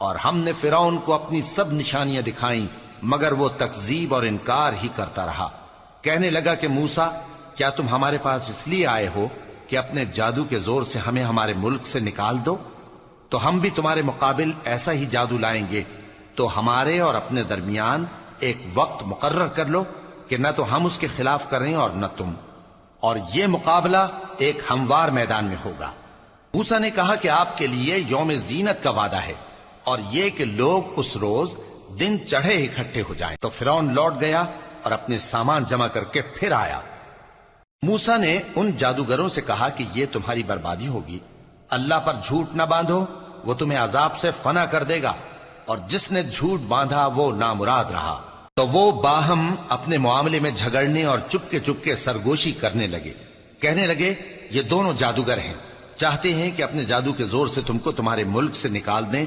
اور ہم نے فرعون کو اپنی سب نشانیاں دکھائیں مگر وہ تکذیب اور انکار ہی کرتا رہا۔ کہنے لگا کہ موسیٰ، کیا تم ہمارے پاس اس لیے آئے ہو کہ اپنے جادو کے زور سے ہمیں ہمارے ملک سے نکال دو؟ تو ہم بھی تمہارے مقابل ایسا ہی جادو لائیں گے، تو ہمارے اور اپنے درمیان ایک وقت مقرر کر لو کہ نہ تو ہم اس کے خلاف کریں اور نہ تم، اور یہ مقابلہ ایک ہموار میدان میں ہوگا۔ موسیٰ نے کہا کہ آپ کے لیے یوم زینت کا وعدہ ہے، اور یہ کہ لوگ اس روز دن چڑھے اکٹھے ہو جائیں۔ تو فرعون لوٹ گیا اور اپنے سامان جمع کر کے پھر آیا۔ موسیٰ نے ان جادوگروں سے کہا کہ یہ تمہاری بربادی ہوگی، اللہ پر جھوٹ نہ باندھو، وہ تمہیں عذاب سے فنا کر دے گا، اور جس نے جھوٹ باندھا وہ نامراد رہا۔ تو وہ باہم اپنے معاملے میں جھگڑنے اور چپکے سرگوشی کرنے لگے۔ کہنے لگے، یہ دونوں جادوگر ہیں، چاہتے ہیں کہ اپنے جادو کے زور سے تم کو تمہارے ملک سے نکال دیں